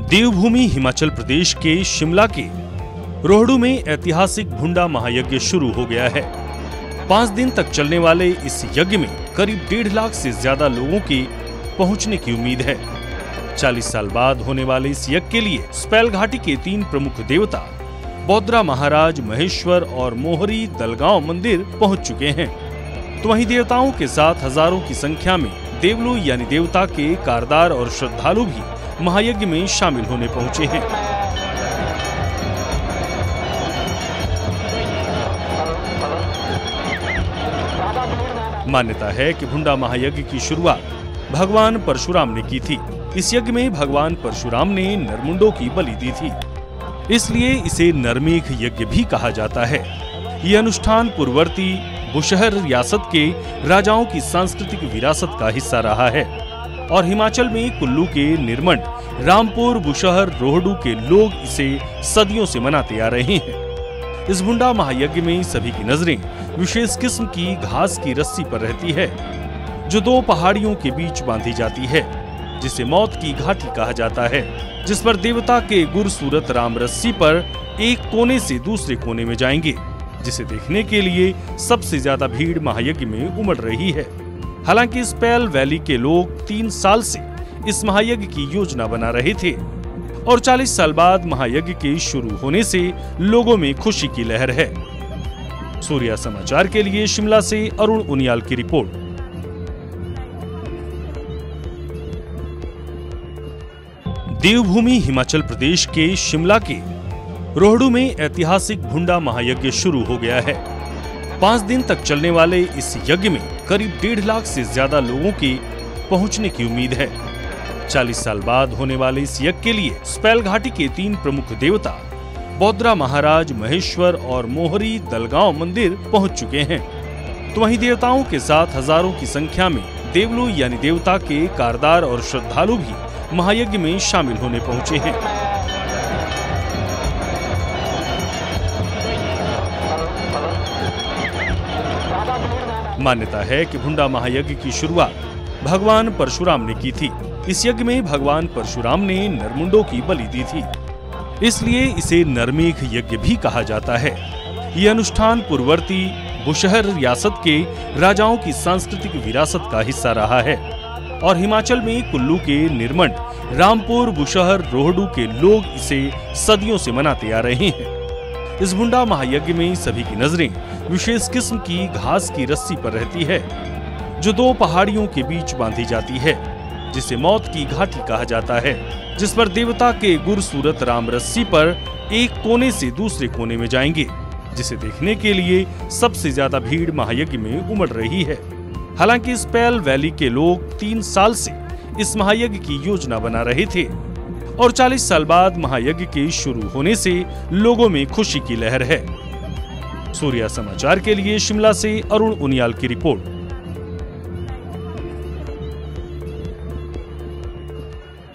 देवभूमि हिमाचल प्रदेश के शिमला के रोहडू में ऐतिहासिक भुंडा महायज्ञ शुरू हो गया है। 5 दिन तक चलने वाले इस यज्ञ में करीब 1.5 लाख से ज्यादा लोगों के पहुंचने की उम्मीद है। 40 साल बाद होने वाले इस यज्ञ के लिए स्पैल घाटी के 3 प्रमुख देवता बौद्रा महाराज, महेश्वर और मोहरी दलगांव मंदिर पहुंच चुके हैं। तो वहीं देवताओं के साथ हजारों की संख्या में देवलू यानी देवता के कारदार और श्रद्धालु भी महायज्ञ में शामिल होने पहुंचे हैं। मान्यता है कि भुंडा महायज्ञ की शुरुआत भगवान परशुराम ने की थी। इस यज्ञ में भगवान परशुराम ने नरमुंडों की बलि दी थी, इसलिए इसे नरमेघ यज्ञ भी कहा जाता है। ये अनुष्ठान पूर्ववर्ती बुशहर रियासत के राजाओं की सांस्कृतिक विरासत का हिस्सा रहा है और हिमाचल में कुल्लू के निरमंड, रामपुर, बुशहर, रोहडू के लोग इसे सदियों से मनाते आ रहे हैं। इस भुंडा महायज्ञ में सभी की नजरें विशेष किस्म की घास की रस्सी पर रहती है, जो 2 पहाड़ियों के बीच बांधी जाती है, जिसे मौत की घाटी कहा जाता है, जिस पर देवता के गुरसूरत राम रस्सी पर एक कोने से दूसरे कोने में जाएंगे, जिसे देखने के लिए सबसे ज्यादा भीड़ महायज्ञ में उमड़ रही है। हालांकि स्पैल वैली के लोग 3 साल से इस महायज्ञ की योजना बना रहे थे और 40 साल बाद महायज्ञ के शुरू होने से लोगों में खुशी की लहर है। सूर्या समाचार के लिए शिमला से अरुण उनियाल की रिपोर्ट। देवभूमि हिमाचल प्रदेश के शिमला के रोहडू में ऐतिहासिक भुंडा महायज्ञ शुरू हो गया है। 5 दिन तक चलने वाले इस यज्ञ में करीब 1.5 लाख से ज्यादा लोगों के पहुंचने की उम्मीद है। 40 साल बाद होने वाले इस यज्ञ के लिए स्पैल घाटी के 3 प्रमुख देवता बौद्रा महाराज, महेश्वर और मोहरी दलगांव मंदिर पहुंच चुके हैं। तो वहीं देवताओं के साथ हजारों की संख्या में देवलू यानी देवता के कारदार और श्रद्धालु भी महायज्ञ में शामिल होने पहुंचे हैं। मान्यता है कि भुंडा महायज्ञ की शुरुआत भगवान परशुराम ने की थी। इस यज्ञ में भगवान परशुराम ने नरमुंडों की बलि दी थी, इसलिए इसे नरमेघ यज्ञ भी कहा जाता है। ये अनुष्ठान पूर्ववर्ती बुशहर रियासत के राजाओं की सांस्कृतिक विरासत का हिस्सा रहा है और हिमाचल में कुल्लू के निरमंड, रामपुर, बुशहर, रोहडू के लोग इसे सदियों से मनाते आ रहे हैं। इस भुंडा महायज्ञ में सभी की नजरें विशेष किस्म की घास की रस्सी पर रहती है, जो 2 पहाड़ियों के बीच बांधी जाती है, जिसे मौत की घाटी कहा जाता है, जिस पर देवता के गुरसूरत राम रस्सी पर एक कोने से दूसरे कोने में जाएंगे, जिसे देखने के लिए सबसे ज्यादा भीड़ महायज्ञ में उमड़ रही है। हालांकि स्पैल वैली के लोग 3 साल से इस महायज्ञ की योजना बना रहे थे और 40 साल बाद महायज्ञ के शुरू होने से लोगों में खुशी की लहर है। सूर्या समाचार के लिए शिमला से अरुण उनियाल की रिपोर्ट।